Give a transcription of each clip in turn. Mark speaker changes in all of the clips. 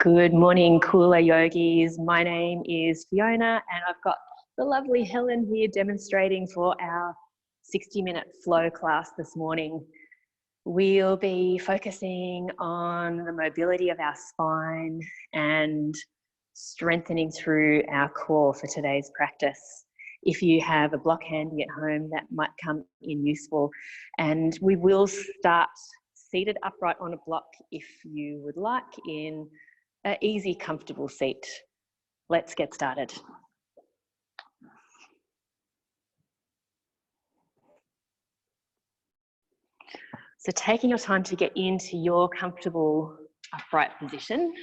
Speaker 1: Good morning, Kula Yogis. My name is Fiona and I've got the lovely Helen here demonstrating for our 60-minute flow class this morning. We'll be focusing on the mobility of our spine and strengthening through our core for today's practice. If you have a block handy at home, that might come in useful. And we will start seated upright on a block if you would like, in an easy, comfortable seat. Let's get started. So taking your time to get into your comfortable upright position,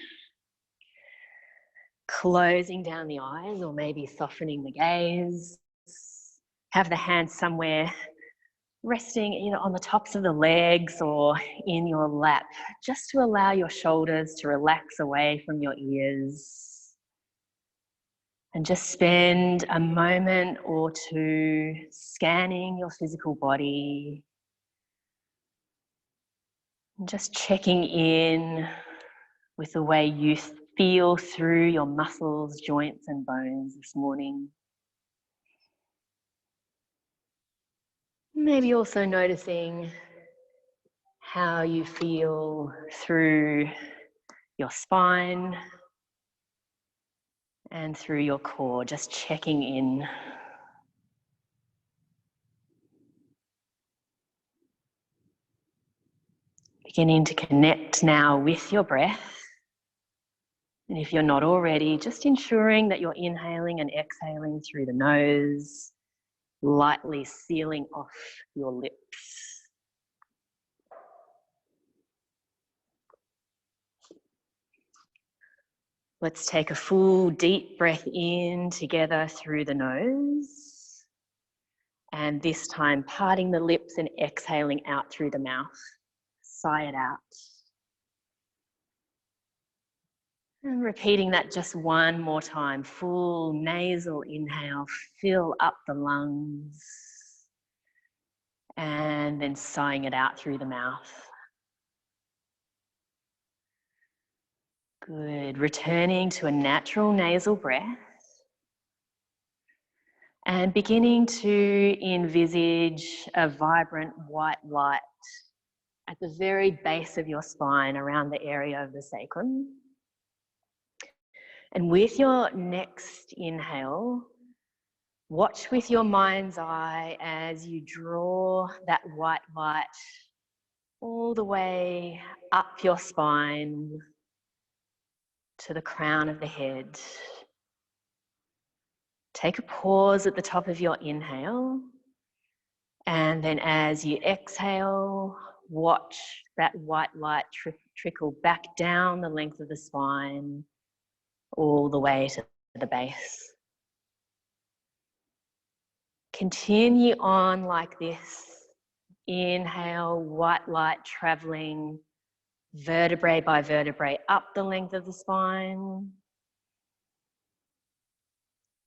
Speaker 1: closing down the eyes or maybe softening the gaze. Have the hands somewhere resting either on the tops of the legs or in your lap, just to allow your shoulders to relax away from your ears. And just spend a moment or two scanning your physical body. And just checking in with the way you feel through your muscles, joints and bones this morning. Maybe also noticing how you feel through your spine and through your core, just checking in. Beginning to connect now with your breath. And if you're not already, just ensuring that you're inhaling and exhaling through the nose, lightly sealing off your lips. Let's take a full deep breath in together through the nose. And this time parting the lips and exhaling out through the mouth. Sigh it out. And repeating that just one more time. Full nasal inhale, fill up the lungs. And then sighing it out through the mouth. Good. Returning to a natural nasal breath. And beginning to envisage a vibrant white light at the very base of your spine, around the area of the sacrum. And with your next inhale, watch with your mind's eye as you draw that white light all the way up your spine to the crown of the head. Take a pause at the top of your inhale, and then as you exhale, watch that white light trickle back down the length of the spine, all the way to the base. Continue on like this. Inhale, white light traveling vertebrae by vertebrae up the length of the spine.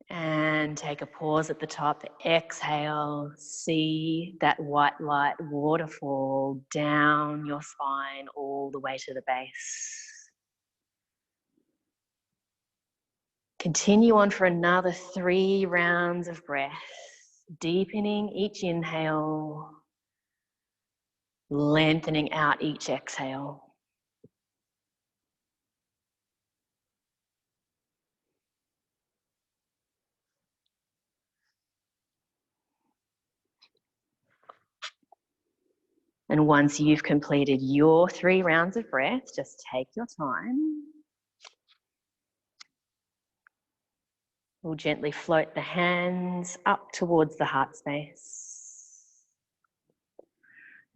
Speaker 1: And take a pause at the top. Exhale, see that white light waterfall down your spine all the way to the base. Continue on for another 3 rounds of breath, deepening each inhale, lengthening out each exhale. And once you've completed your 3 rounds of breath, just take your time. We'll gently float the hands up towards the heart space.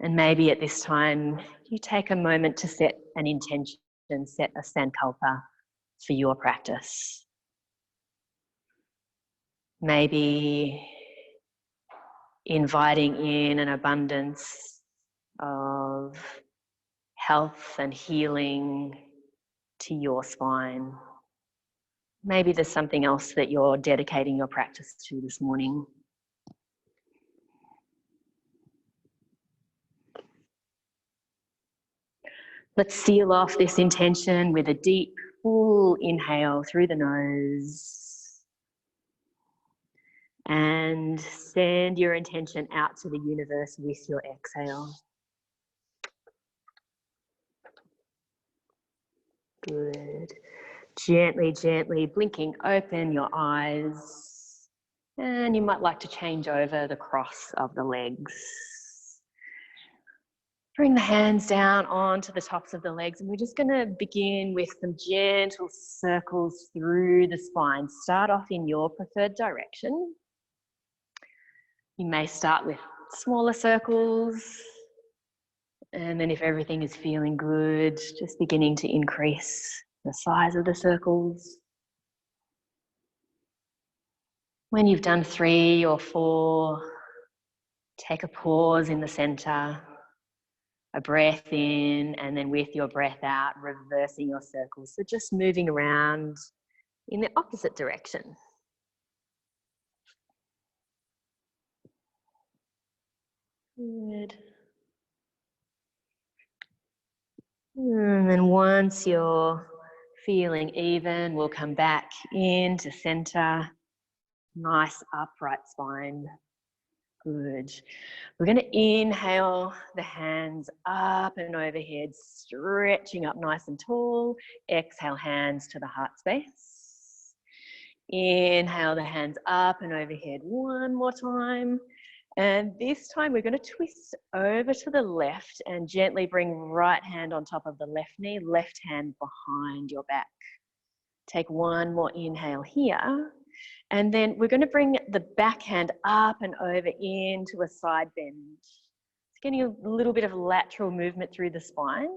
Speaker 1: And maybe at this time, you take a moment to set an intention, set a sankalpa for your practice. Maybe inviting in an abundance of health and healing to your spine. Maybe there's something else that you're dedicating your practice to this morning. Let's seal off this intention with a deep full inhale through the nose. And send your intention out to the universe with your exhale. Good. Gently, gently blinking open your eyes. And you might like to change over the cross of the legs. Bring the hands down onto the tops of the legs, and we're just going to begin with some gentle circles through the spine. Start off in your preferred direction. You may start with smaller circles, and then if everything is feeling good, just beginning to increase the size of the circles. When you've done 3 or 4, take a pause in the center, a breath in, and then with your breath out, reversing your circles. So just moving around in the opposite direction. Good. And then once you're feeling even, we'll come back into center. Nice upright spine. Good. We're going to inhale the hands up and overhead, stretching up nice and tall. Exhale, hands to the heart space. Inhale the hands up and overhead one more time. And this time we're going to twist over to the left and gently bring right hand on top of the left knee, left hand behind your back. Take one more inhale here. And then we're going to bring the back hand up and over into a side bend. It's getting a little bit of lateral movement through the spine.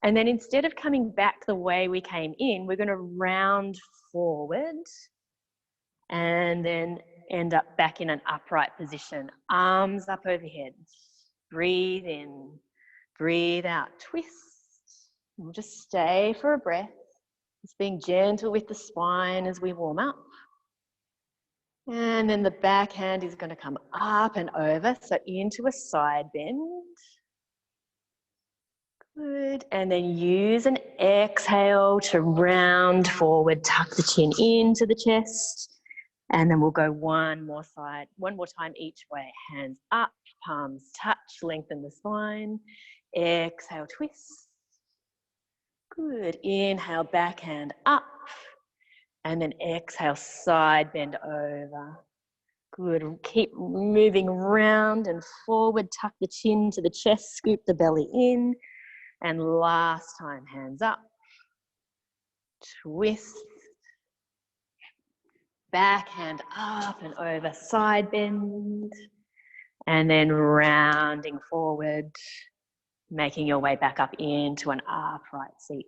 Speaker 1: And then instead of coming back the way we came in, we're going to round forward and then end up back in an upright position. Arms up overhead. Breathe in, breathe out, twist. We'll just stay for a breath. Just being gentle with the spine as we warm up. And then the back hand is going to come up and over, so into a side bend. Good. And then use an exhale to round forward, tuck the chin into the chest. And then we'll go one more time each way. Hands up, palms touch, lengthen the spine. Exhale, twist. Good. Inhale, back hand up. And then exhale, side bend over. Good. Keep moving round and forward. Tuck the chin to the chest, scoop the belly in. And last time, hands up. Twist. Back hand up and over, side bend. And then rounding forward, making your way back up into an upright seat.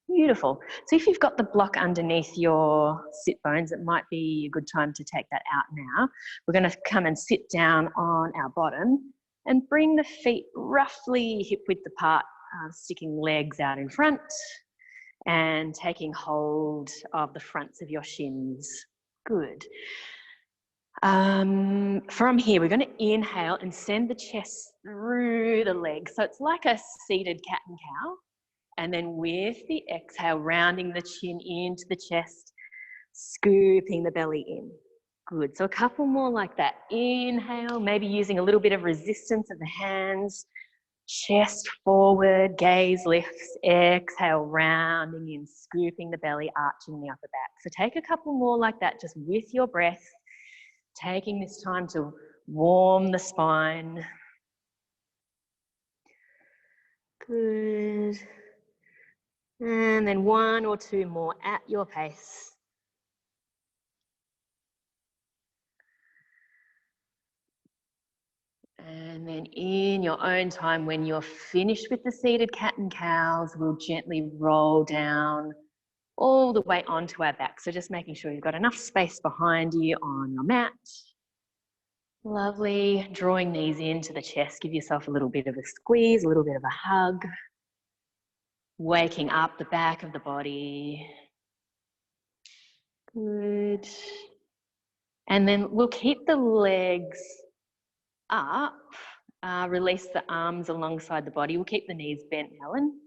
Speaker 1: Beautiful. So if you've got the block underneath your sit bones, it might be a good time to take that out now. We're going to come and sit down on our bottom and bring the feet roughly hip width apart, sticking legs out in front and taking hold of the fronts of your shins. Good. From here, we're going to inhale and send the chest through the legs. So it's like a seated cat and cow. And then with the exhale, rounding the chin into the chest, scooping the belly in. Good. So a couple more like that. Inhale, maybe using a little bit of resistance of the hands. Chest forward, gaze lifts. Exhale, rounding in, scooping the belly, arching the upper back. So take a couple more like that, just with your breath. Taking this time to warm the spine. Good. And then one or two more at your pace. And then in your own time, when you're finished with the seated cat and cows, we'll gently roll down all the way onto our back. So just making sure you've got enough space behind you on your mat. Lovely. Drawing knees into the chest. Give yourself a little bit of a squeeze, a little bit of a hug. Waking up the back of the body. Good. And then we'll keep the legs up. Release the arms alongside the body. We'll keep the knees bent, Helen.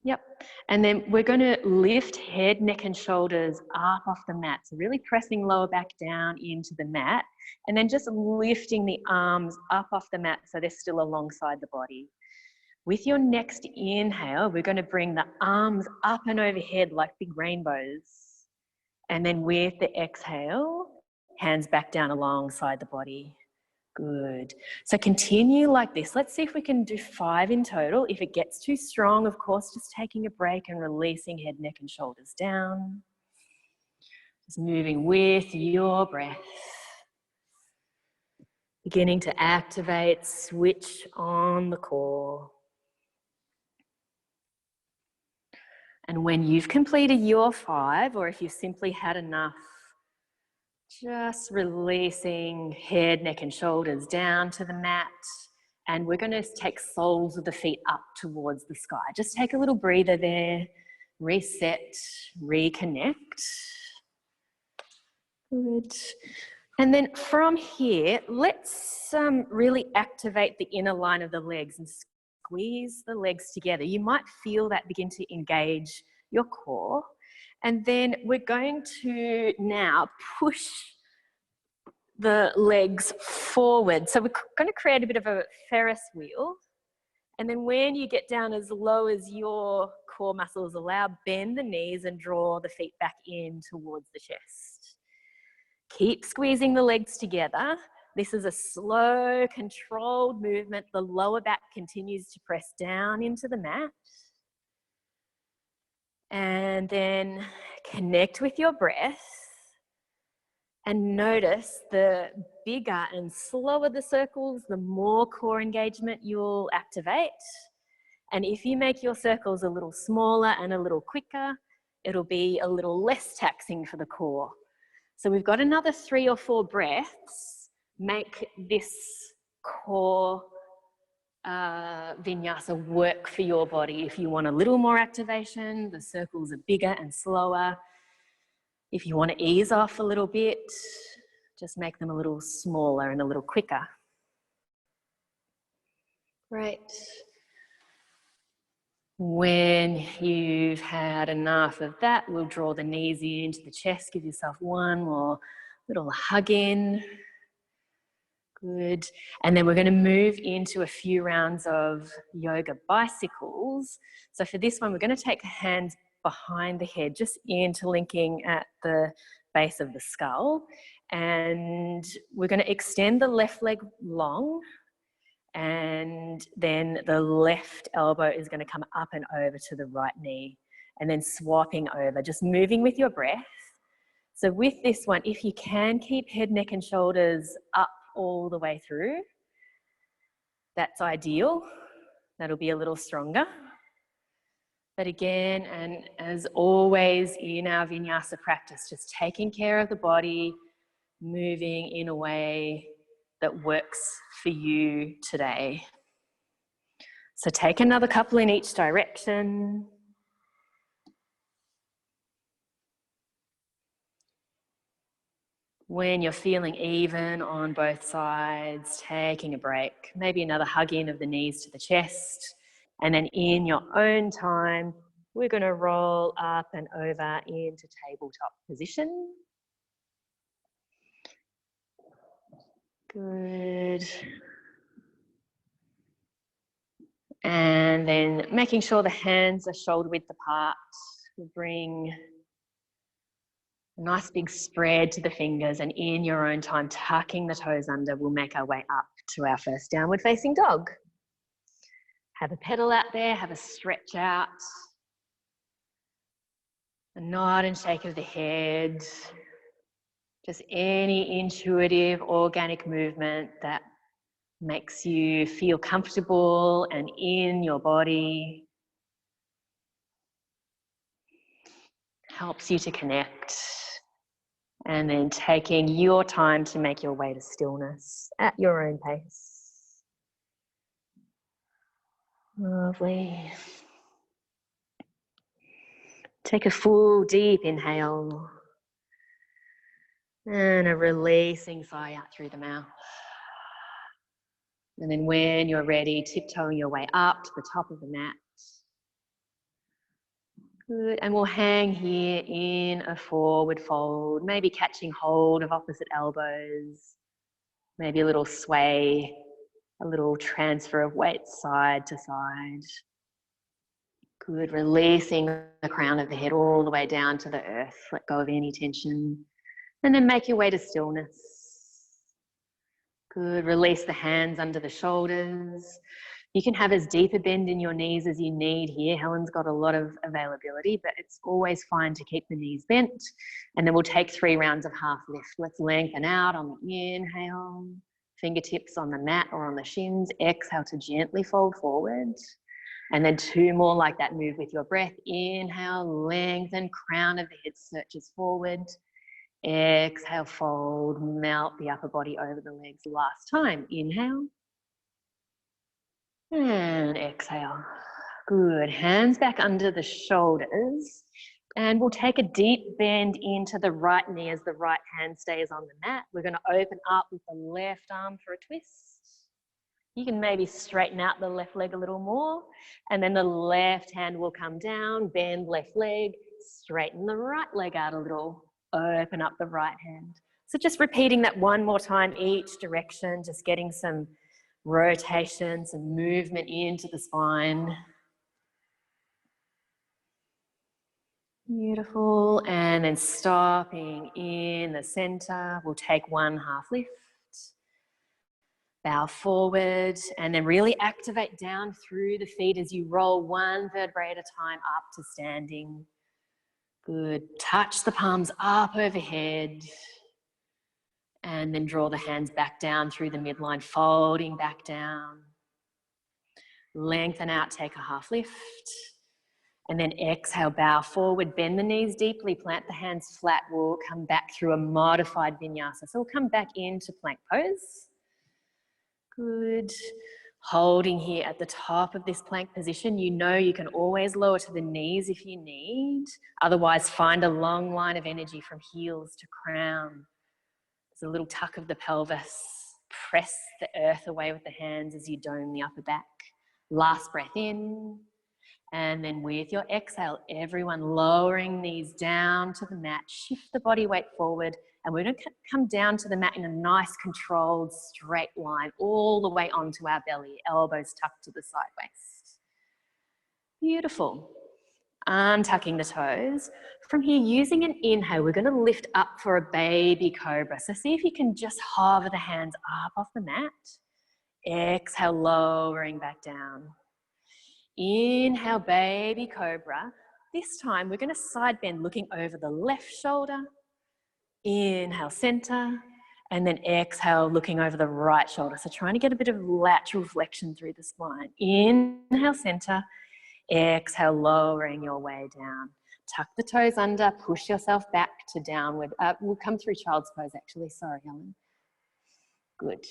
Speaker 1: Yep. And then we're going to lift head, neck and shoulders up off the mat. So really pressing lower back down into the mat and then just lifting the arms up off the mat so they're still alongside the body. With your next inhale, we're going to bring the arms up and overhead like big rainbows. And then with the exhale, hands back down alongside the body. Good. So continue like this. Let's see if we can do 5 in total. If it gets too strong, of course, just taking a break and releasing head, neck and shoulders down. Just moving with your breath. Beginning to activate, switch on the core. And when you've completed your 5, or if you've simply had enough, just releasing head, neck and shoulders down to the mat. And we're going to take soles of the feet up towards the sky. Just take a little breather there. Reset, reconnect. Good. And then from here, let's really activate the inner line of the legs and squeeze the legs together. You might feel that begin to engage your core. And then we're going to now push the legs forward. So we're going to create a bit of a Ferris wheel. And then when you get down as low as your core muscles allow, bend the knees and draw the feet back in towards the chest. Keep squeezing the legs together. This is a slow, controlled movement. The lower back continues to press down into the mat. And then connect with your breath and notice the bigger and slower the circles, the more core engagement you'll activate. And if you make your circles a little smaller and a little quicker, it'll be a little less taxing for the core. So we've got another 3 or 4 breaths. Make this core vinyasa work for your body. If you want a little more activation, the circles are bigger and slower. If you want to ease off a little bit, just make them a little smaller and a little quicker. Great. When you've had enough of that, we'll draw the knees into the chest. Give yourself one more little hug in. Good. And then we're going to move into a few rounds of yoga bicycles. So for this one, we're going to take the hands behind the head, just interlinking at the base of the skull. And we're going to extend the left leg long. And then the left elbow is going to come up and over to the right knee. And then swapping over, just moving with your breath. So with this one, if you can keep head, neck and shoulders up all the way through, that's ideal. That'll be a little stronger. But again, and as always in our vinyasa practice, just taking care of the body, moving in a way that works for you today. So take another couple in each direction. When you're feeling even on both sides, taking a break, maybe another hug in of the knees to the chest, and then in your own time, we're going to roll up and over into tabletop position. Good. And then making sure the hands are shoulder width apart. We'll bring a nice big spread to the fingers, and in your own time, tucking the toes under, we'll make our way up to our first downward facing dog. Have a pedal out there, have a stretch out. A nod and shake of the head. Just any intuitive, organic movement that makes you feel comfortable and in your body. Helps you to connect. And then taking your time to make your way to stillness at your own pace. Lovely. Take a full deep inhale. And a releasing sigh out through the mouth. And then when you're ready, tiptoeing your way up to the top of the mat. Good, and we'll hang here in a forward fold, maybe catching hold of opposite elbows, maybe a little sway, a little transfer of weight side to side. Good, releasing the crown of the head all the way down to the earth. Let go of any tension. And then make your way to stillness. Good, release the hands under the shoulders. You can have as deep a bend in your knees as you need here. Helen's got a lot of availability, but it's always fine to keep the knees bent. And then we'll take 3 rounds of half lift. Let's lengthen out on the inhale. Fingertips on the mat or on the shins. Exhale to gently fold forward. And then 2 more like that. Move with your breath. Inhale, lengthen, crown of the head searches forward. Exhale, fold, melt the upper body over the legs. Last time. Inhale. And exhale. Good. Hands back under the shoulders. And we'll take a deep bend into the right knee as the right hand stays on the mat. We're going to open up with the left arm for a twist. You can maybe straighten out the left leg a little more. And then the left hand will come down, bend left leg, straighten the right leg out a little, open up the right hand. So just repeating that 1 more time each direction, just getting some rotation, some movement into the spine. Beautiful, and then stopping in the center. We'll take 1 half lift. Bow forward, and then really activate down through the feet as you roll 1 vertebrae at a time up to standing. Good, touch the palms up overhead. And then draw the hands back down through the midline, folding back down. Lengthen out, take a half lift. And then exhale, bow forward, bend the knees deeply, plant the hands flat. We'll come back through a modified vinyasa. So we'll come back into plank pose. Good. Holding here at the top of this plank position. You know you can always lower to the knees if you need. Otherwise, find a long line of energy from heels to crown. There's a little tuck of the pelvis. Press the earth away with the hands as you dome the upper back. Last breath in. And then with your exhale, everyone lowering knees down to the mat. Shift the body weight forward. And we're going to come down to the mat in a nice controlled straight line all the way onto our belly. Elbows tucked to the side waist. Beautiful. Untucking the toes. From here, using an inhale, we're going to lift up for a baby cobra. So see if you can just hover the hands up off the mat. Exhale, lowering back down. Inhale, baby cobra. This time, we're going to side bend, looking over the left shoulder. Inhale, center. And then exhale, looking over the right shoulder. So trying to get a bit of lateral flexion through the spine. Inhale, center. Exhale, lowering your way down. Tuck the toes under, push yourself back to downward. We'll come through child's pose actually. Sorry, Helen. Good.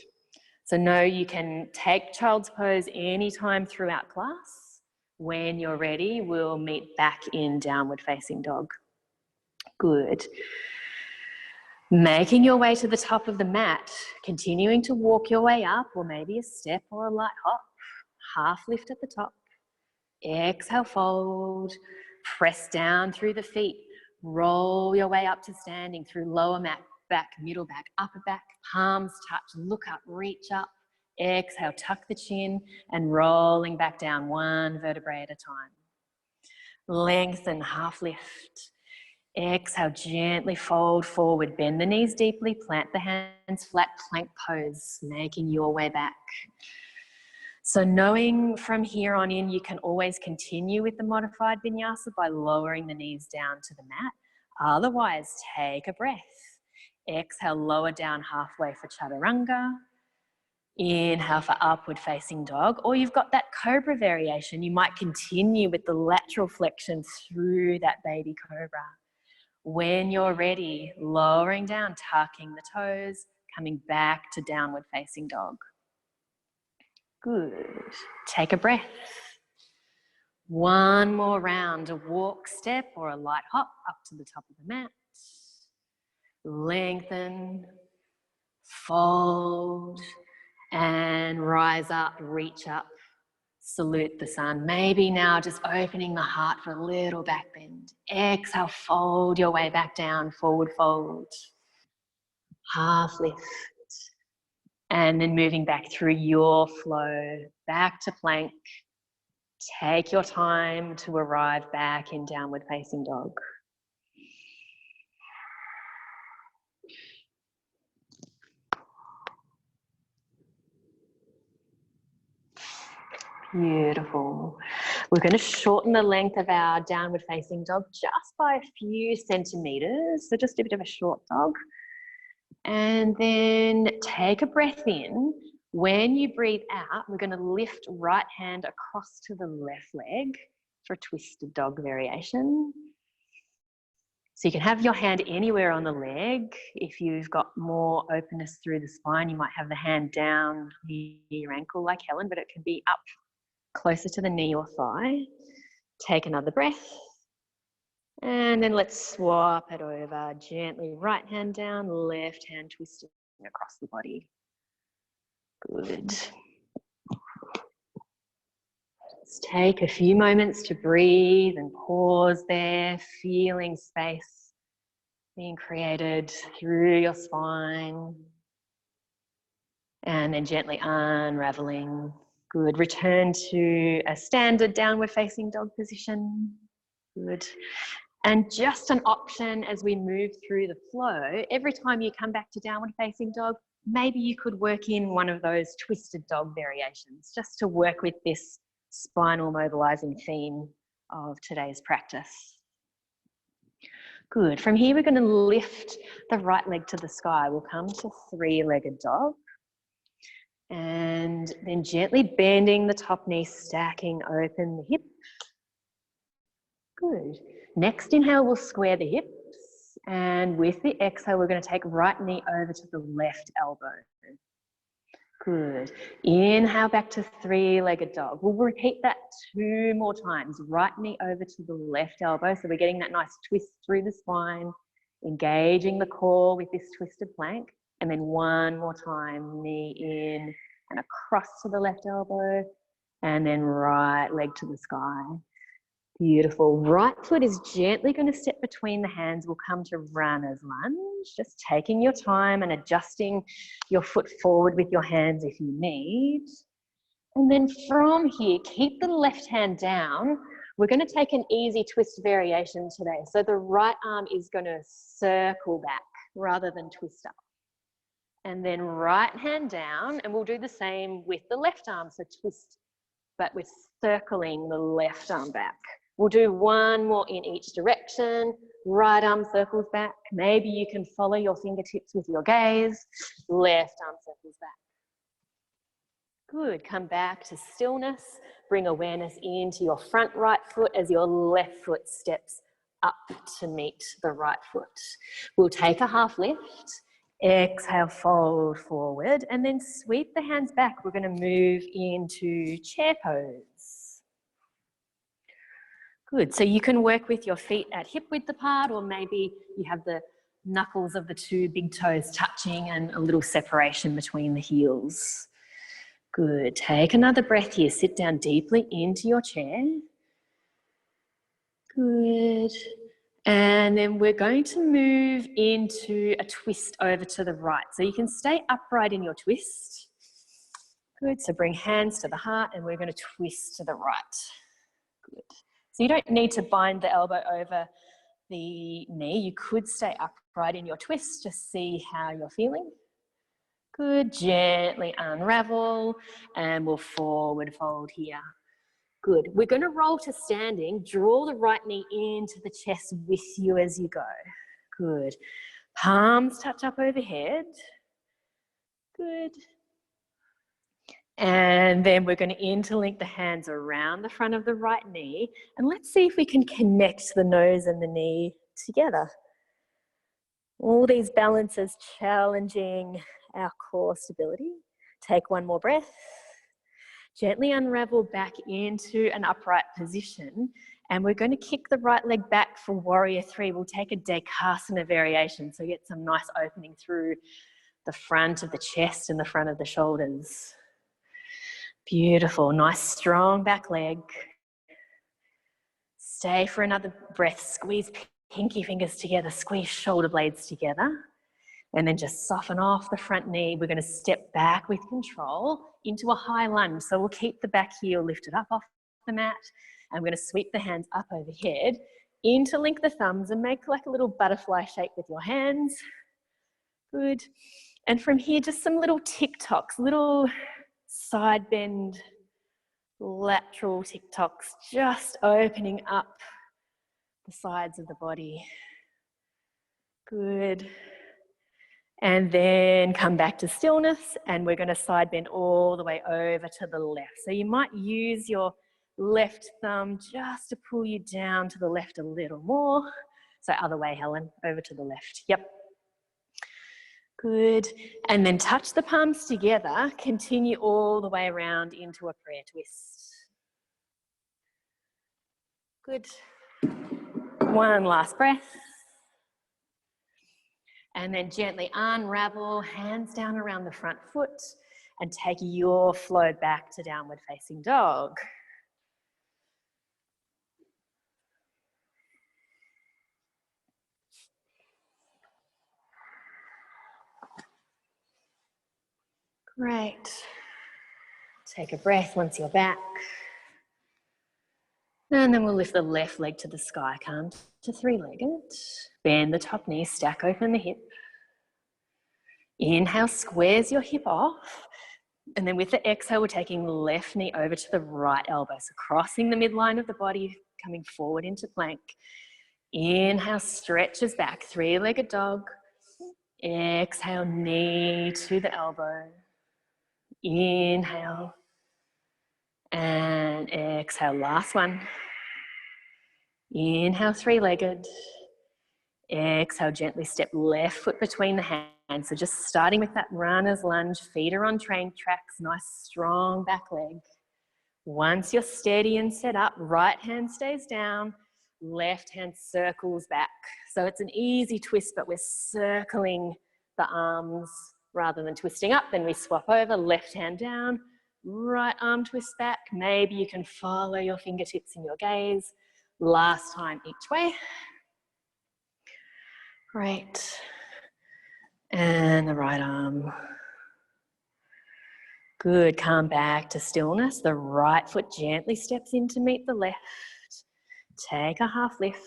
Speaker 1: So know you can take child's pose anytime throughout class. When you're ready, we'll meet back in downward facing dog. Good. Making your way to the top of the mat, continuing to walk your way up, or maybe a step or a light hop. Half lift at the top. Exhale, fold. Press down through the feet. Roll your way up to standing through lower back, middle back, upper back. Palms touch, look up, reach up. Exhale, tuck the chin and rolling back down 1 vertebrae at a time. Lengthen, half lift. Exhale, gently fold forward. Bend the knees deeply, plant the hands flat, plank pose, making your way back. So knowing from here on in, you can always continue with the modified vinyasa by lowering the knees down to the mat. Otherwise, take a breath. Exhale, lower down halfway for chaturanga. Inhale for upward facing dog. Or you've got that cobra variation. You might continue with the lateral flexion through that baby cobra. When you're ready, lowering down, tucking the toes, coming back to downward facing dog. Good. Take a breath. 1 more round, a walk, step, or a light hop up to the top of the mat. Lengthen, fold, and rise up, reach up. Salute the sun. Maybe now just opening the heart for a little back bend. Exhale, fold your way back down, forward fold. Half lift. And then moving back through your flow, back to plank. Take your time to arrive back in downward facing dog. Beautiful. We're going to shorten the length of our downward facing dog just by a few centimeters. So just a bit of a short dog. And then take a breath in. When you breathe out, we're going to lift right hand across to the left leg for a twisted dog variation. So you can have your hand anywhere on the leg. If you've got more openness through the spine, you might have the hand down near your ankle like Helen, but it can be up closer to the knee or thigh. Take another breath. And then let's swap it over. Gently right hand down, left hand twisting across the body. Good. Let's take a few moments to breathe and pause there, feeling space being created through your spine. And then gently unraveling. Good. Return to a standard downward facing dog position. Good. And just an option as we move through the flow, every time you come back to downward facing dog, maybe you could work in one of those twisted dog variations just to work with this spinal mobilizing theme of today's practice. Good. From here, we're going to lift the right leg to the sky. We'll come to three-legged dog. And then gently bending the top knee, stacking open the hip. Good. Next inhale, we'll square the hips. And with the exhale, we're going to take right knee over to the left elbow. Good. Inhale back to three-legged dog. We'll repeat that 2 more times. Right knee over to the left elbow. So we're getting that nice twist through the spine, engaging the core with this twisted plank. And then 1 more time, knee in and across to the left elbow. And then right leg to the sky. Beautiful. Right foot is gently going to step between the hands. We'll come to runner's lunge, just taking your time and adjusting your foot forward with your hands if you need. And then from here, keep the left hand down. We're going to take an easy twist variation today. So the right arm is going to circle back rather than twist up. And then right hand down, and we'll do the same with the left arm. So twist, but we're circling the left arm back. We'll do 1 more in each direction. Right arm circles back. Maybe you can follow your fingertips with your gaze. Left arm circles back. Good. Come back to stillness. Bring awareness into your front right foot as your left foot steps up to meet the right foot. We'll take a half lift. Exhale, fold forward, and then sweep the hands back. We're going to move into chair pose. Good, so you can work with your feet at hip width apart, or maybe you have the knuckles of the 2 big toes touching and a little separation between the heels. Good, take another breath here. Sit down deeply into your chair. Good. And then we're going to move into a twist over to the right. So you can stay upright in your twist. Good, so bring hands to the heart and we're going to twist to the right. Good. So you don't need to bind the elbow over the knee. You could stay upright in your twist to see how you're feeling. Good, gently unravel and we'll forward fold here. Good, we're going to roll to standing. Draw the right knee into the chest with you as you go. Good, palms touch up overhead. Good. And then we're going to interlink the hands around the front of the right knee. And let's see if we can connect the nose and the knee together. All these balances challenging our core stability. Take 1 more breath. Gently unravel back into an upright position. And we're going to kick the right leg back for warrior 3. We'll take a Dekasana variation. So get some nice opening through the front of the chest and the front of the shoulders. Beautiful, nice strong back leg. Stay for another breath. Squeeze pinky fingers together, squeeze shoulder blades together. And then just soften off the front knee. We're going to step back with control into a high lunge. So we'll keep the back heel lifted up off the mat. And we're going to sweep the hands up overhead. Interlink the thumbs and make like a little butterfly shape with your hands. Good. And from here, just some little tick-tocks, little side bend, lateral tick-tocks, just opening up the sides of the body. Good. And then come back to stillness, and we're going to side bend all the way over to the left. So you might use your left thumb just to pull you down to the left a little more. So other way, Helen, over to the left. Yep. Good. And then touch the palms together. Continue all the way around into a prayer twist. Good. One last breath. And then gently unravel, hands down around the front foot, and take your flow back to downward facing dog. Great. Take a breath once you're back. And then we'll lift the left leg to the sky, come to three-legged. Bend the top knee, stack open the hip. Inhale, squares your hip off. And then with the exhale, we're taking the left knee over to the right elbow. So crossing the midline of the body, coming forward into plank. Inhale, stretches back, three-legged dog. Exhale, knee to the elbow. Inhale. And exhale, last one. Inhale, three-legged. Exhale, gently step left foot between the hands. So just starting with that runner's lunge, feet are on train tracks, nice strong back leg. Once you're steady and set up, right hand stays down, left hand circles back. So it's an easy twist, but we're circling the arms rather than twisting up. Then we swap over, left hand down, right arm twist back. Maybe you can follow your fingertips in your gaze. Last time each way. Great. And the right arm. Good, come back to stillness. The right foot gently steps in to meet the left. Take a half lift.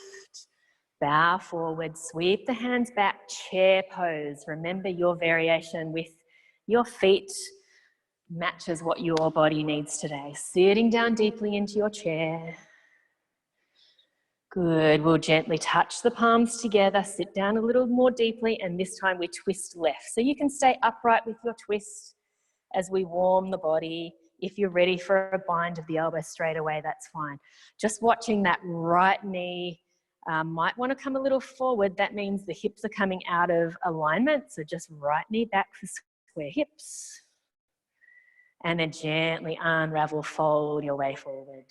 Speaker 1: Bow forward, sweep the hands back, chair pose. Remember your variation with your feet matches what your body needs today. Sitting down deeply into your chair. Good, we'll gently touch the palms together, sit down a little more deeply, and this time we twist left. So you can stay upright with your twist as we warm the body. If you're ready for a bind of the elbow straight away, that's fine. Just watching that right knee might want to come a little forward. That means the hips are coming out of alignment. So just right knee back for square hips. And then gently unravel, fold your way forward.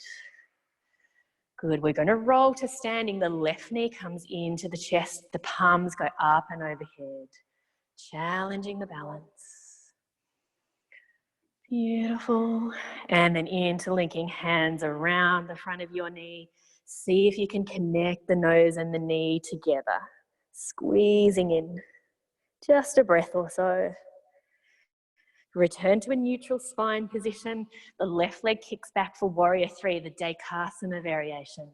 Speaker 1: Good, we're going to roll to standing. The left knee comes into the chest. The palms go up and overhead. Challenging the balance. Beautiful. And then interlinking hands around the front of your knee. See if you can connect the nose and the knee together. Squeezing in. Just a breath or so. Return to a neutral spine position. The left leg kicks back for warrior three, the Dekasana variation.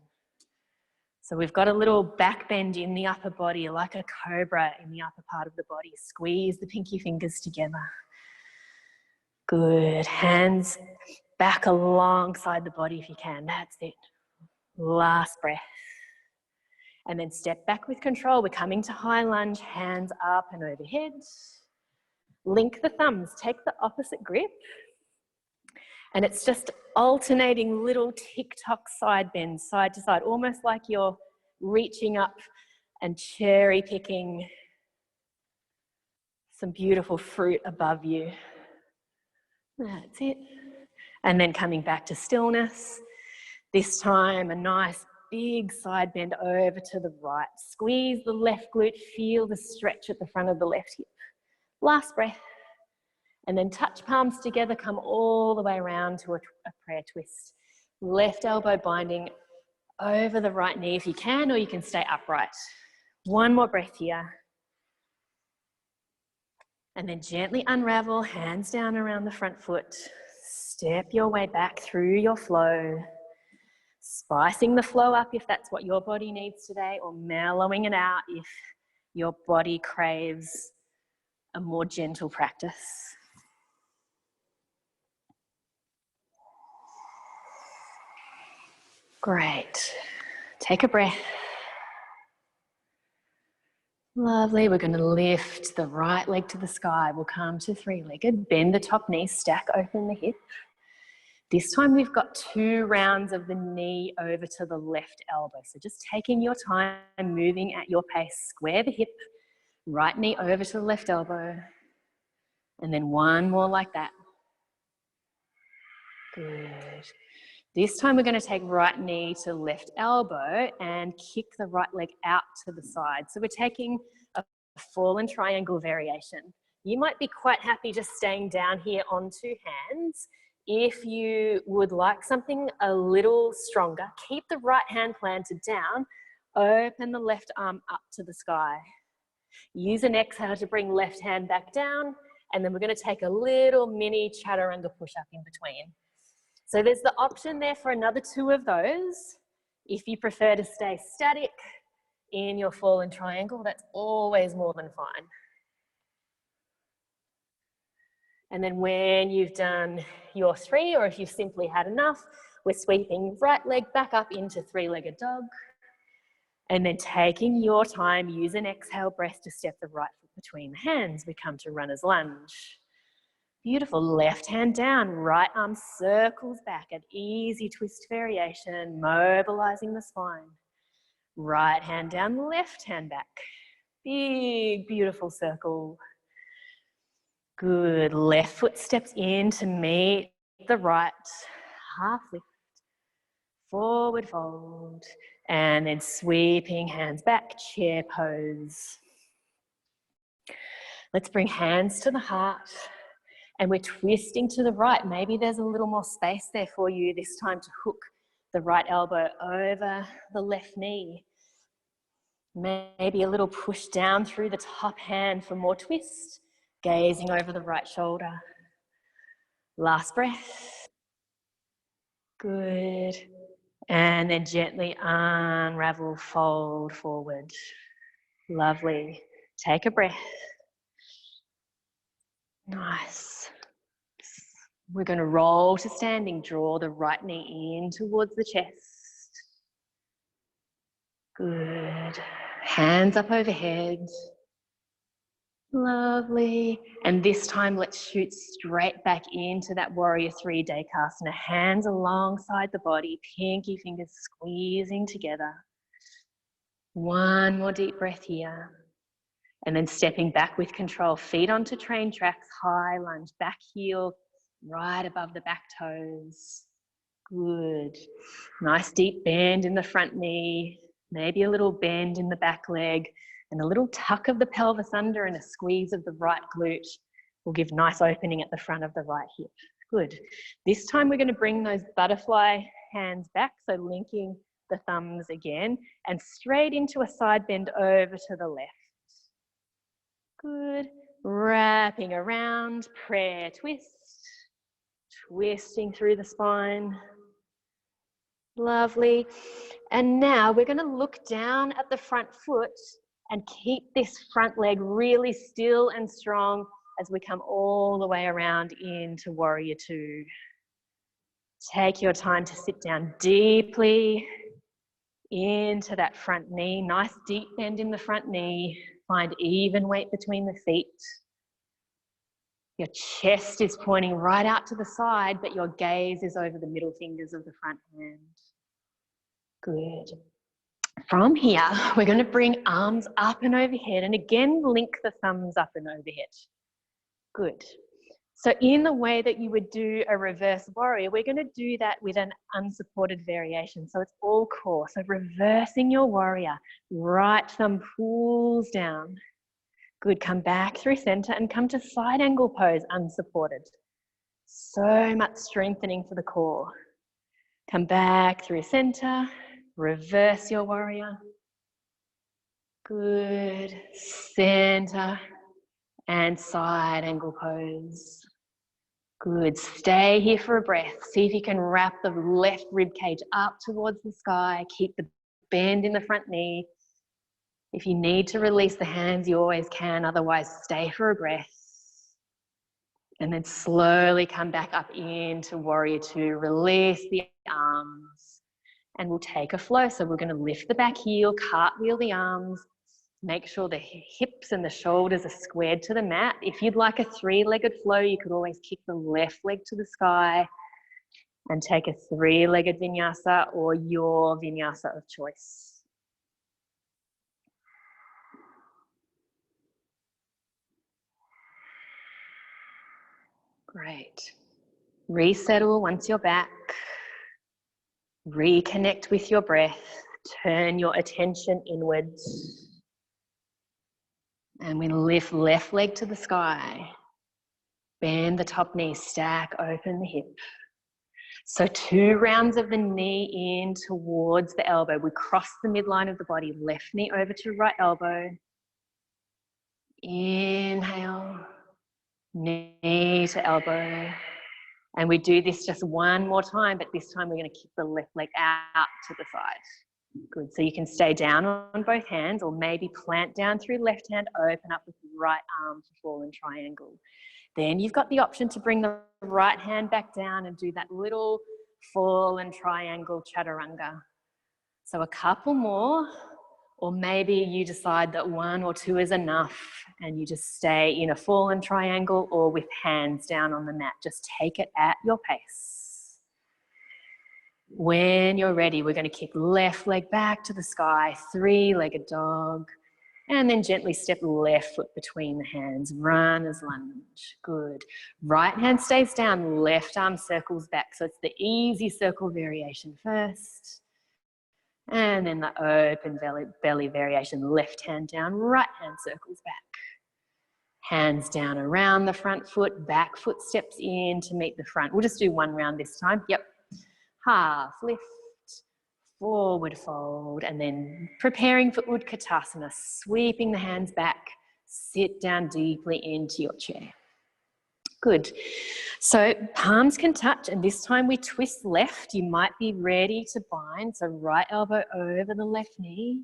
Speaker 1: So we've got a little back bend in the upper body, like a cobra in the upper part of the body. Squeeze the pinky fingers together. Good. Hands back alongside the body if you can. That's it. Last breath. And then step back with control. We're coming to high lunge, hands up and overhead. Link the thumbs, take the opposite grip. And it's just alternating little tick-tock side bends, side to side, almost like you're reaching up and cherry picking some beautiful fruit above you. That's it. And then coming back to stillness. This time, a nice big side bend over to the right. Squeeze the left glute, feel the stretch at the front of the left hip. Last breath. And then touch palms together, come all the way around to a prayer twist. Left elbow binding over the right knee if you can, or you can stay upright. One more breath here. And then gently unravel, hands down around the front foot. Step your way back through your flow. Spicing the flow up if that's what your body needs today, or mellowing it out if your body craves a more gentle practice. Great. Take a breath. Lovely. We're going to lift the right leg to the sky. We'll come to three-legged. Bend the top knee, stack open the hip. This time we've got 2 rounds of the knee over to the left elbow. So just taking your time, moving at your pace. Square the hip, right knee over to the left elbow. And then one more like that. Good. This time we're going to take right knee to left elbow and kick the right leg out to the side. So we're taking a fallen triangle variation. You might be quite happy just staying down here on 2 hands. If you would like something a little stronger, keep the right hand planted down, open the left arm up to the sky. Use an exhale to bring left hand back down, and then we're going to take a little mini chaturanga push-up in between. So there's the option there for another 2 of those. If you prefer to stay static in your fallen triangle, that's always more than fine. And then when you've done your 3, or if you've simply had enough, we're sweeping right leg back up into three-legged dog. And then taking your time, use an exhale breath to step the right foot between the hands. We come to runner's lunge. Beautiful. Left hand down, right arm circles back, an easy twist variation, mobilizing the spine. Right hand down, left hand back. Big, beautiful circle. Good. Left foot steps in to meet the right. Half lift. Forward fold. And then sweeping hands back, chair pose. Let's bring hands to the heart. And we're twisting to the right. Maybe there's a little more space there for you this time to hook the right elbow over the left knee. Maybe a little push down through the top hand for more twist. Gazing over the right shoulder. Last breath. Good. And then gently unravel, fold forward. Lovely. Take a breath. Nice. We're going to roll to standing. Draw the right knee in towards the chest. Good. Hands up overhead. Lovely. And this time let's shoot straight back into that warrior 3 Dekasana. Hands alongside the body, pinky fingers squeezing together. One more deep breath here. And then stepping back with control, feet onto train tracks, high lunge, back heel right above the back toes. Good. Nice deep bend in the front knee, maybe a little bend in the back leg, and a little tuck of the pelvis under and a squeeze of the right glute will give nice opening at the front of the right hip. Good. This time we're going to bring those butterfly hands back, so linking the thumbs again, and straight into a side bend over to the left. Good. Wrapping around, prayer twist. Twisting through the spine. Lovely. And now we're going to look down at the front foot and keep this front leg really still and strong as we come all the way around into warrior 2. Take your time to sit down deeply into that front knee. Nice deep bend in the front knee. Find even weight between the feet. Your chest is pointing right out to the side, but your gaze is over the middle fingers of the front hand. Good. From here, we're going to bring arms up and overhead, and again, link the thumbs up and overhead. Good. So in the way that you would do a reverse warrior, we're going to do that with an unsupported variation. So it's all core. So reversing your warrior, right thumb pulls down. Good, come back through center and come to side angle pose, unsupported. So much strengthening for the core. Come back through center, reverse your warrior. Good, center and side angle pose. Good, stay here for a breath. See if you can wrap the left rib cage up towards the sky. Keep the bend in the front knee. If you need to release the hands, you always can. Otherwise, stay for a breath. And then slowly come back up into warrior two. Release the arms. And we'll take a flow. So we're going to lift the back heel, cartwheel the arms. Make sure the hips and the shoulders are squared to the mat. If you'd like a three-legged flow, you could always kick the left leg to the sky and take a three-legged vinyasa or your vinyasa of choice. Great. Resettle once you're back. Reconnect with your breath. Turn your attention inwards. And we lift left leg to the sky. Bend the top knee, stack open the hip. So 2 rounds of the knee in towards the elbow. We cross the midline of the body, left knee over to right elbow. Inhale, knee to elbow. And we do this just one more time, but this time we're going to kick the left leg out to the side. Good, so you can stay down on both hands or maybe plant down through left hand, open up with the right arm to fallen triangle. Then you've got the option to bring the right hand back down and do that little fallen triangle chaturanga. So a couple more, or maybe you decide that 1 or 2 is enough and you just stay in a fallen triangle or with hands down on the mat. Just take it at your pace. When you're ready, we're going to kick left leg back to the sky, three-legged dog, and then gently step left foot between the hands, runners lunge. Good. Right hand stays down, left arm circles back. So it's the easy circle variation first. And then the open belly variation, left hand down, right hand circles back. Hands down around the front foot, back foot steps in to meet the front. We'll just do 1 round this time. Yep. Half lift, forward fold, and then preparing for Utkatasana, sweeping the hands back, sit down deeply into your chair. Good. So palms can touch, and this time we twist left. You might be ready to bind, so right elbow over the left knee.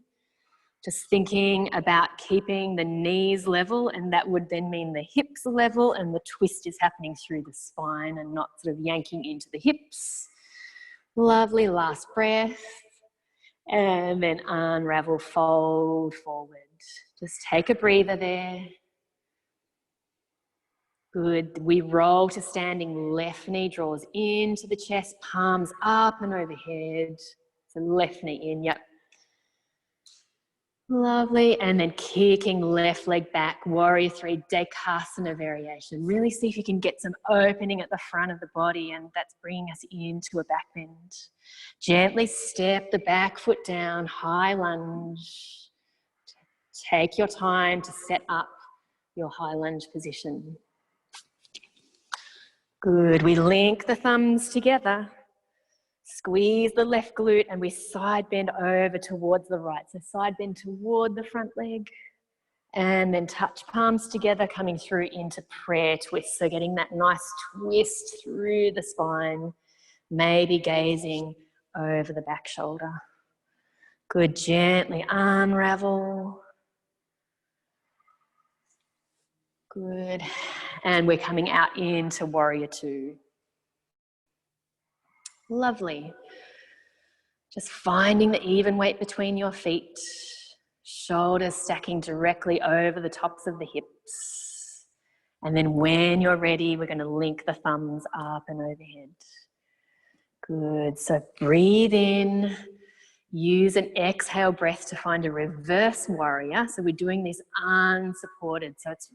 Speaker 1: Just thinking about keeping the knees level, and that would then mean the hips are level and the twist is happening through the spine and not sort of yanking into the hips. Lovely, last breath. And then unravel, fold forward. Just take a breather there. Good. We roll to standing. Left knee draws into the chest, palms up and overhead. So left knee in, yep. Lovely. And then kicking left leg back, warrior three, Dekasana variation. Really see if you can get some opening at the front of the body, and that's bringing us into a back bend. Gently step the back foot down, high lunge. Take your time to set up your high lunge position. Good. We link the thumbs together. Squeeze the left glute and we side bend over towards the right. So side bend toward the front leg and then touch palms together, coming through into prayer twist. So getting that nice twist through the spine, maybe gazing over the back shoulder. Good. Gently unravel. Good. And we're coming out into warrior two. Lovely. Just finding the even weight between your feet, shoulders stacking directly over the tops of the hips. And then when you're ready, we're going to link the thumbs up and overhead. Good. So breathe in, use an exhale breath to find a reverse warrior. So we're doing this unsupported. So it's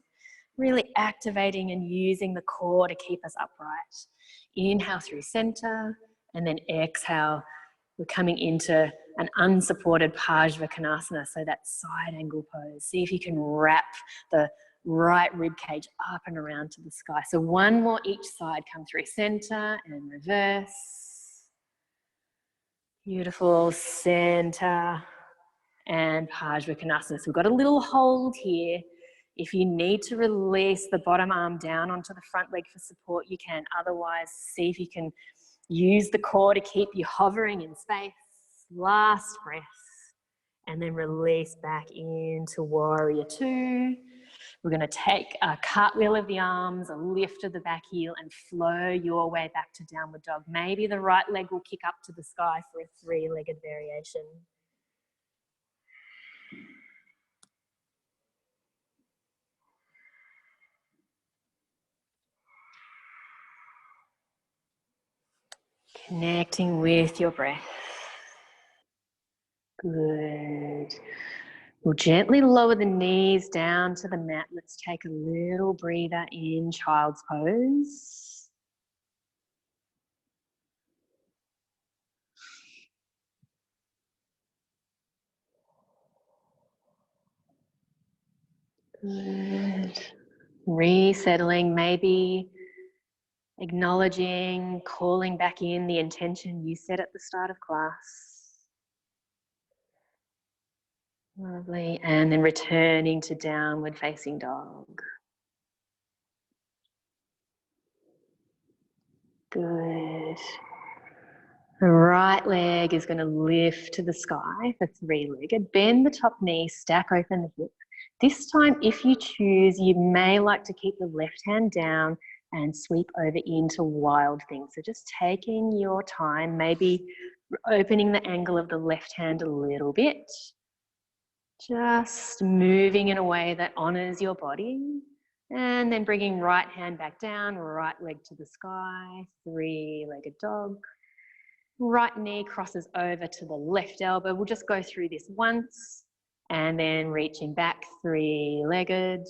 Speaker 1: really activating and using the core to keep us upright. Inhale through center. And then exhale, we're coming into an unsupported Parsvakonasana, so that side angle pose. See if you can wrap the right rib cage up and around to the sky. So one more each side, come through center and reverse. Beautiful, center and Parsvakonasana. So we've got a little hold here. If you need to release the bottom arm down onto the front leg for support, you can. Otherwise, see if you can use the core to keep you hovering in space. Last breath. And then release back into warrior two. We're going to take a cartwheel of the arms, a lift of the back heel, and flow your way back to downward dog. Maybe the right leg will kick up to the sky for a three-legged variation. Connecting with your breath. Good. We'll gently lower the knees down to the mat. Let's take a little breather in child's pose. Good. Resettling, maybe acknowledging, calling back in the intention you set at the start of class. Lovely. And then returning to downward facing dog. Good. The right leg is going to lift to the sky for three-legged. Bend the top knee, stack open the hip. This time, if you choose, you may like to keep the left hand down and sweep over into wild thing. So just taking your time, maybe opening the angle of the left hand a little bit. Just moving in a way that honors your body. And then bringing right hand back down, right leg to the sky, three-legged dog. Right knee crosses over to the left elbow. We'll just go through this once and then reaching back, three-legged.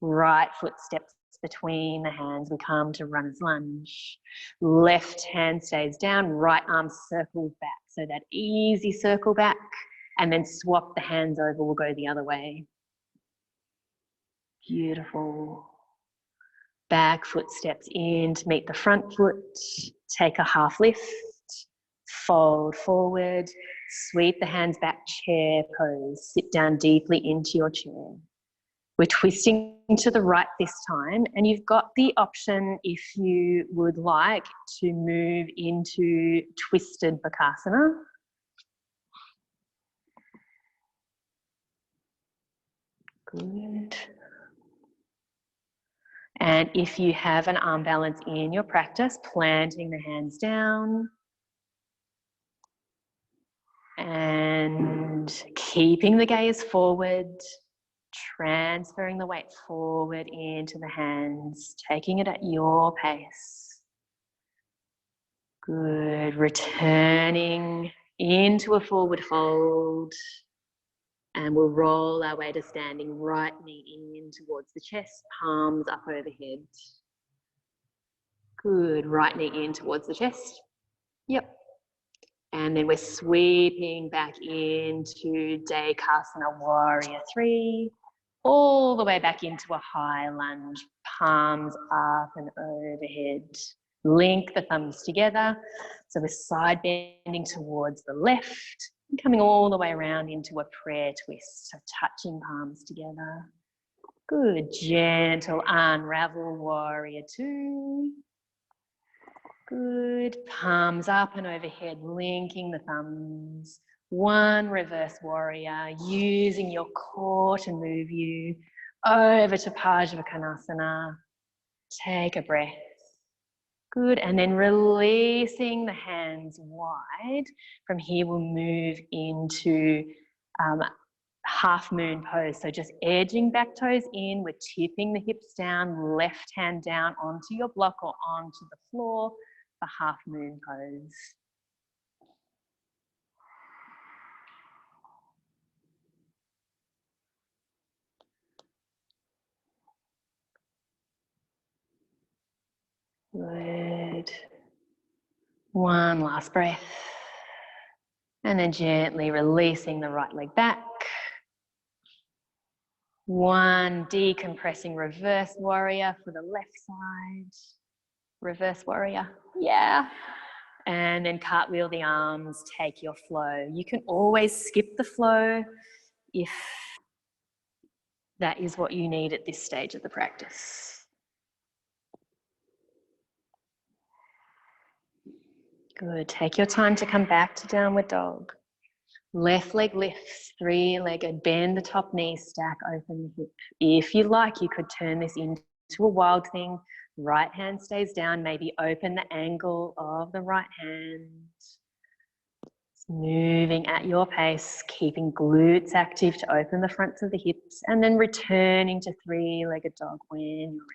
Speaker 1: Right foot steps between the hands. We come to runner's lunge. Left hand stays down, right arm circles back. So that easy circle back and then swap the hands over. We'll go the other way. Beautiful. Back foot steps in to meet the front foot. Take a half lift. Fold forward, sweep the hands back, chair pose. Sit down deeply into your chair. We're twisting to the right this time, and you've got the option, if you would like, to move into twisted Bakasana. Good. And if you have an arm balance in your practice, planting the hands down. And keeping the gaze forward, transferring the weight forward into the hands, taking it at your pace. Good. Returning into a forward fold. And we'll roll our way to standing, right knee in towards the chest, palms up overhead. Good. Right knee in towards the chest. Yep. And then we're sweeping back into Dekasana Warrior 3, all the way back into a high lunge, palms up and overhead. Link the thumbs together. So we're side bending towards the left, and coming all the way around into a prayer twist, so touching palms together. Good, gentle unravel Warrior 2. Good, palms up and overhead, linking the thumbs. One reverse warrior, using your core to move you over to Parsvakonasana. Take a breath. Good, and then releasing the hands wide. From here we'll move into half moon pose. So just edging back toes in, we're tipping the hips down, left hand down onto your block or onto the floor. For half moon pose. Good. One last breath. And then gently releasing the right leg back. One decompressing reverse warrior for the left side. Reverse warrior, yeah. And then cartwheel the arms, take your flow. You can always skip the flow if that is what you need at this stage of the practice. Good, take your time to come back to downward dog. Left leg lifts, three-legged, bend the top knee, stack open the hip. If you like, you could turn this into a wild thing. Right hand stays down, maybe open the angle of the right hand. Moving at your pace, keeping glutes active to open the fronts of the hips, and then returning to three-legged dog when you're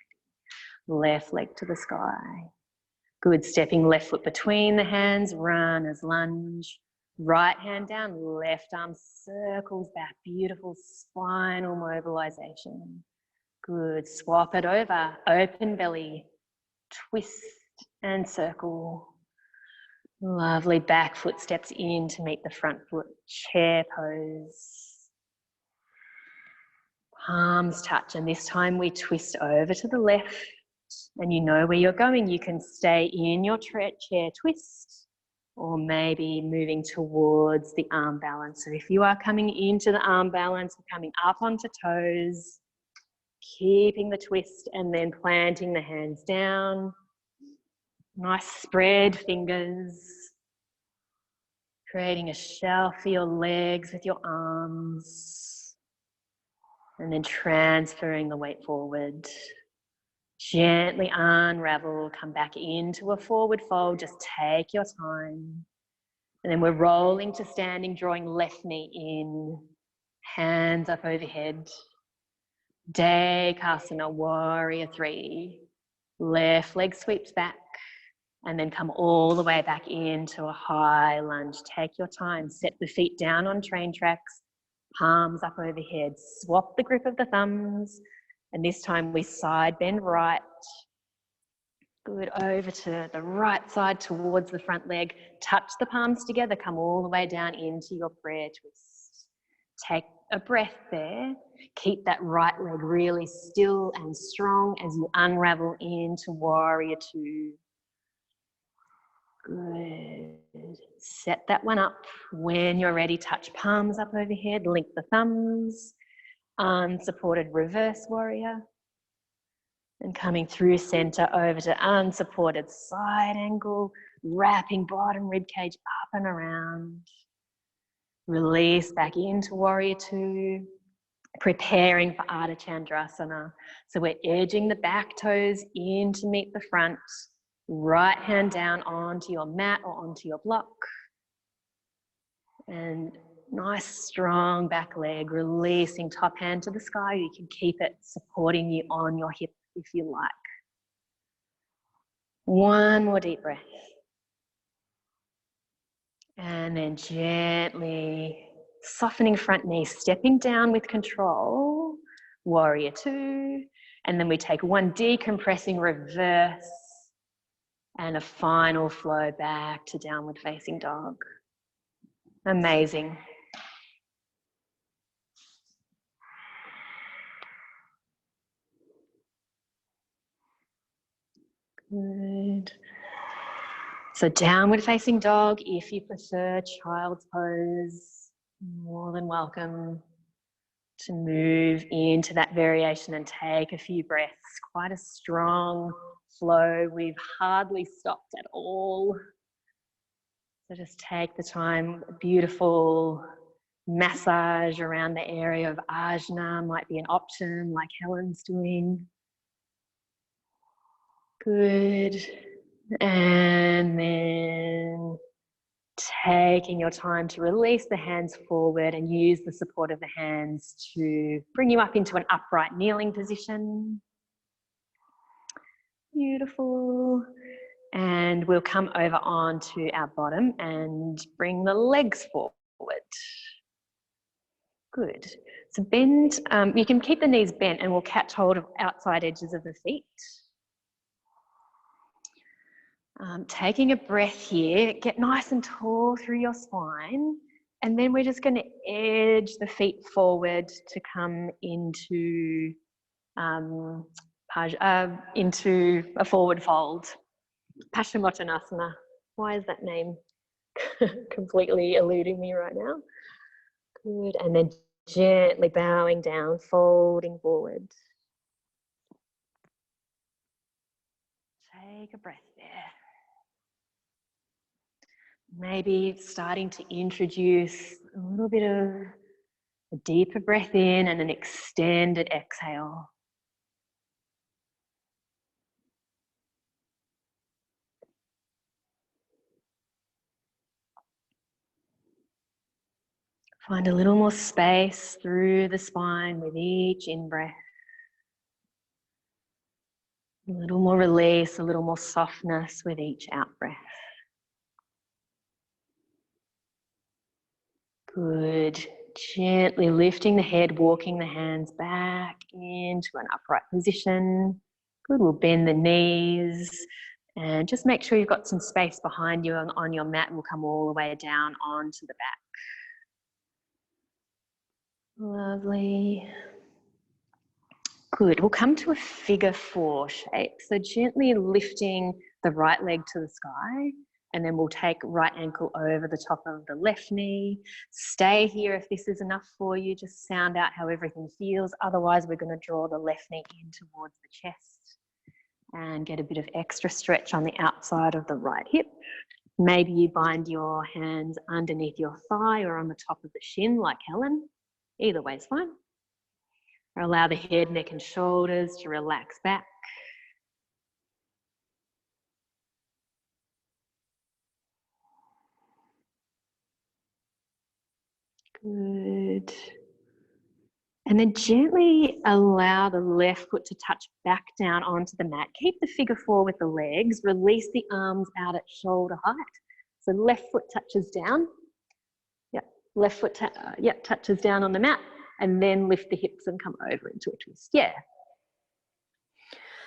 Speaker 1: ready. Left leg to the sky. Good, stepping left foot between the hands, runners lunge. Right hand down, left arm circles back. Beautiful spinal mobilization. Good, swap it over. Open belly, twist and circle. Lovely, back foot steps in to meet the front foot. Chair pose. Palms touch, and this time we twist over to the left. And you know where you're going. You can stay in your chair twist, or maybe moving towards the arm balance. So if you are coming into the arm balance, coming up onto toes, keeping the twist and then planting the hands down. Nice spread fingers. Creating a shelf for your legs with your arms. And then transferring the weight forward. Gently unravel, come back into a forward fold, just take your time. And then we're rolling to standing, drawing left knee in, hands up overhead. Dekasana, warrior three. Left leg sweeps back and then come all the way back into a high lunge. Take your time, set the feet down on train tracks, palms up overhead. Swap the grip of the thumbs. And this time we side bend right. Good, over to the right side towards the front leg. Touch the palms together, come all the way down into your prayer twist. Take a breath there. Keep that right leg really still and strong as you unravel into warrior two. Good. Set that one up. When you're ready, touch palms up overhead, link the thumbs. Unsupported reverse warrior. And coming through center over to unsupported side angle, wrapping bottom rib cage up and around. Release back into warrior two, preparing for Ardha Chandrasana. So we're edging the back toes in to meet the front. Right hand down onto your mat or onto your block. And nice strong back leg, releasing top hand to the sky. You can keep it supporting you on your hip if you like. One more deep breath. And then gently softening front knee, stepping down with control, warrior two. And then we take one decompressing reverse and a final flow back to downward facing dog. Amazing. Good. So downward facing dog, if you prefer child's pose, more than welcome to move into that variation and take a few breaths. Quite a strong flow. We've hardly stopped at all. So just take the time. A beautiful massage around the area of ajna might be an option, like Helen's doing. Good. And then taking your time to release the hands forward and use the support of the hands to bring you up into an upright kneeling position. Beautiful. And we'll come over onto our bottom and bring the legs forward. Good. So bend, you can keep the knees bent and we'll catch hold of outside edges of the feet. Taking a breath here, get nice and tall through your spine, and then we're just going to edge the feet forward to come into a forward fold. Paschimottanasana. Why is that name completely eluding me right now? Good, and then gently bowing down, folding forward. Take a breath there. Maybe starting to introduce a little bit of a deeper breath in and an extended exhale. Find a little more space through the spine with each in-breath. A little more release, a little more softness with each out-breath. Good. Gently lifting the head, walking the hands back into an upright position. Good. We'll bend the knees and just make sure you've got some space behind you on your mat. We'll come all the way down onto the back. Lovely. Good. We'll come to a figure 4 shape. So gently lifting the right leg to the sky, and then we'll take right ankle over the top of the left knee. Stay here if this is enough for you. Just sound out how everything feels. Otherwise, we're going to draw the left knee in towards the chest and get a bit of extra stretch on the outside of the right hip. Maybe you bind your hands underneath your thigh or on the top of the shin like Helen. Either way is fine. Or allow the head, neck and shoulders to relax back. Good. And then gently allow the left foot to touch back down onto the mat. Keep the figure 4 with the legs. Release the arms out at shoulder height. So left foot touches down. Yep. Left foot touches down on the mat. And then lift the hips and come over into a twist. Yeah.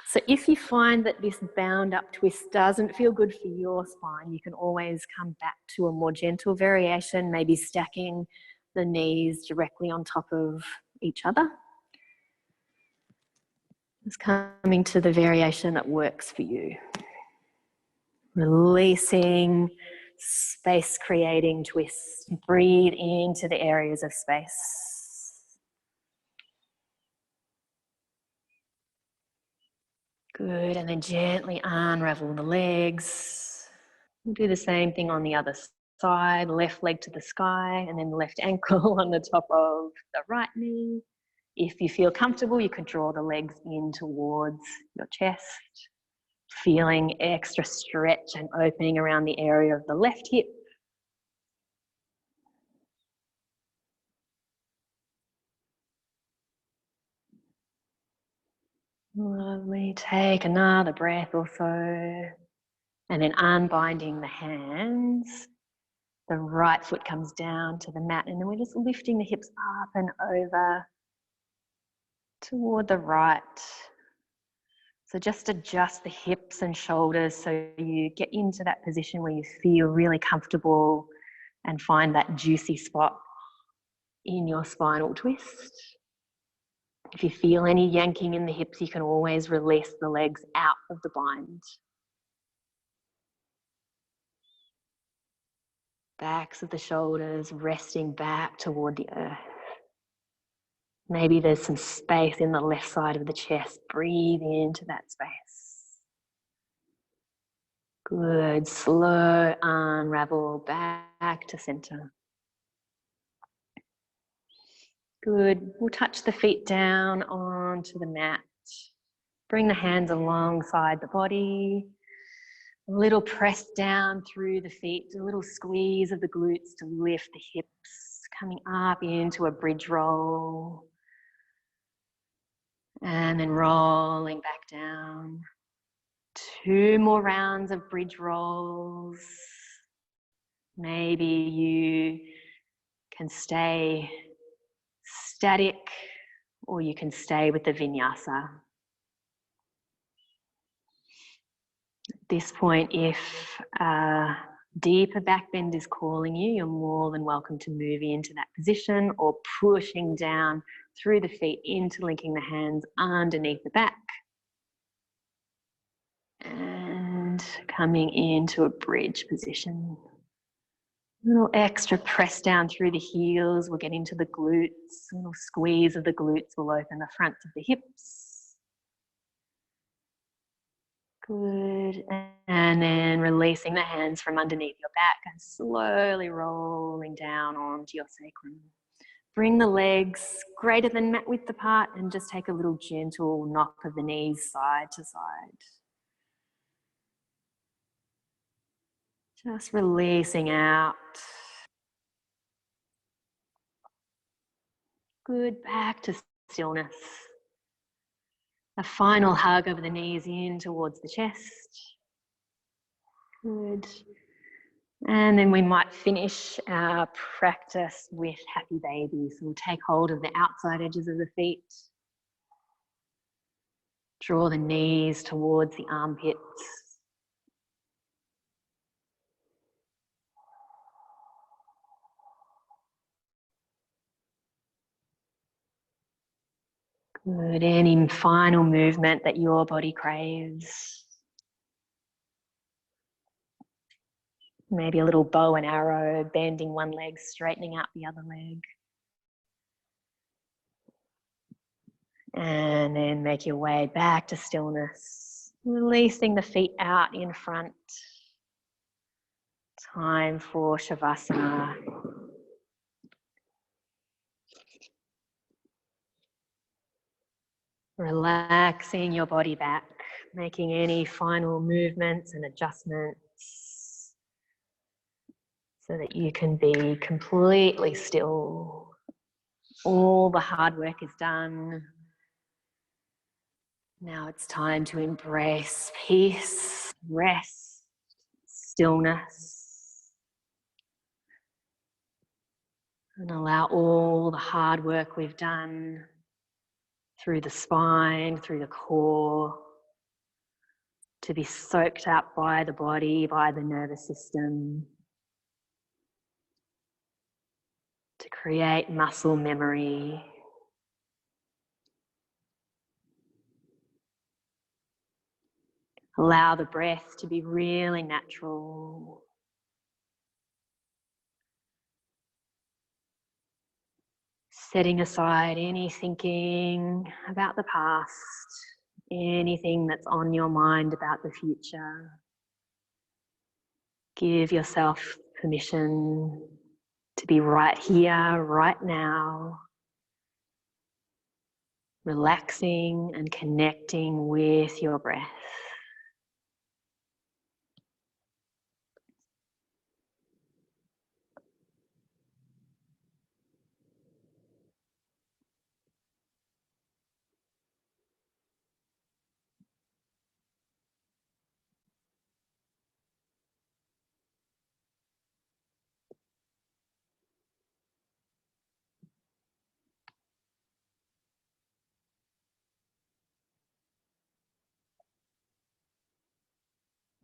Speaker 1: So if you find that this bound up twist doesn't feel good for your spine, you can always come back to a more gentle variation, maybe stacking the knees directly on top of each other. Just coming to the variation that works for you. Releasing, space creating twists. Breathe into the areas of space. Good, and then gently unravel the legs. We'll do the same thing on the other side, left leg to the sky, and then left ankle on the top of the right knee. If you feel comfortable, you could draw the legs in towards your chest, feeling extra stretch and opening around the area of the left hip. Lovely. Take another breath or so. And then unbinding the hands. The right foot comes down to the mat, and then we're just lifting the hips up and over toward the right. So just adjust the hips and shoulders so you get into that position where you feel really comfortable and find that juicy spot in your spinal twist. If you feel any yanking in the hips, you can always release the legs out of the bind. Backs of the shoulders resting back toward the earth. Maybe there's some space in the left side of the chest. Breathe into that space. Good. Slow unravel back to center. Good. We'll touch the feet down onto the mat. Bring the hands alongside the body. A little press down through the feet. A little squeeze of the glutes to lift the hips. Coming up into a bridge roll. And then rolling back down. 2 more rounds of bridge rolls. Maybe you can stay static or you can stay with the vinyasa. this point, if deeper back bend is calling you, you're more than welcome to move into that position or pushing down through the feet, interlinking the hands underneath the back. And coming into a bridge position. A little extra press down through the heels. We'll get into the glutes. A little squeeze of the glutes will open the fronts of the hips. Good. And then releasing the hands from underneath your back and slowly rolling down onto your sacrum. Bring the legs greater than mat width apart and just take a little gentle knock of the knees side to side. Just releasing out. Good, back to stillness. A final hug over the knees in towards the chest. Good. And then we might finish our practice with happy baby. So we'll take hold of the outside edges of the feet. Draw the knees towards the armpits. Good. Any final movement that your body craves. Maybe a little bow and arrow, bending one leg, straightening out the other leg. And then make your way back to stillness. Releasing the feet out in front. Time for Shavasana. Relaxing your body back, making any final movements and adjustments so that you can be completely still. All the hard work is done. Now it's time to embrace peace, rest, stillness, and allow all the hard work we've done through the spine, through the core, to be soaked up by the body, by the nervous system, to create muscle memory. Allow the breath to be really natural. Setting aside any thinking about the past, anything that's on your mind about the future. Give yourself permission to be right here, right now, relaxing and connecting with your breath.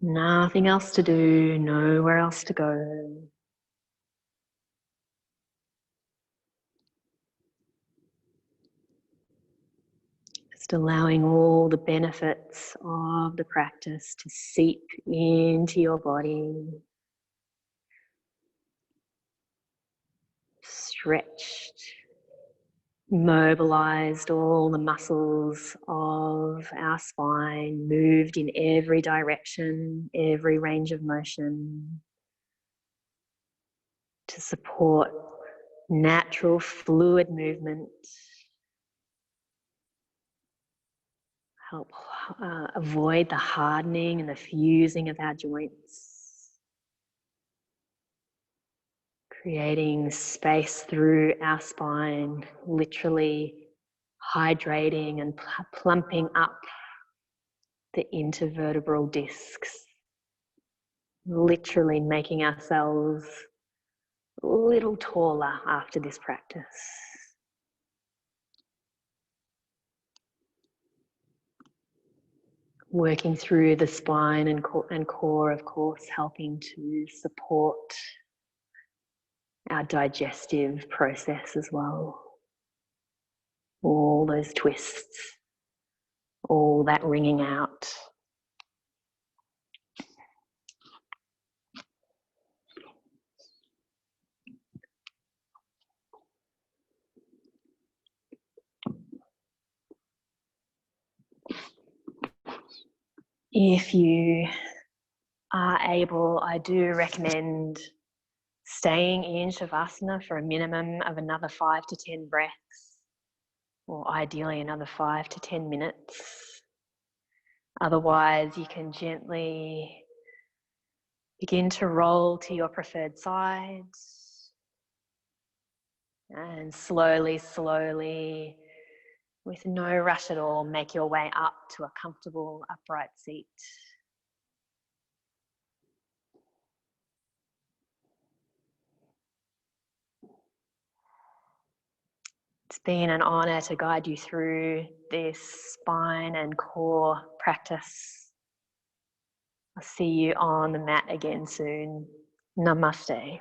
Speaker 1: Nothing else to do, nowhere else to go. Just allowing all the benefits of the practice to seep into your body. Stretched, mobilized all the muscles of our spine, moved in every direction, every range of motion to support natural fluid movement. Help avoid the hardening and the fusing of our joints. Creating space through our spine, literally hydrating and plumping up the intervertebral discs. Literally making ourselves a little taller after this practice. Working through the spine and core, of course, helping to support our digestive process as well. All those twists, all that wringing out. If you are able, I do recommend staying in Shavasana for a minimum of another 5 to 10 breaths, or ideally another 5 to 10 minutes. Otherwise, you can gently begin to roll to your preferred side and slowly, slowly, with no rush at all, make your way up to a comfortable upright seat. It's been an honour to guide you through this spine and core practice. I'll see you on the mat again soon. Namaste.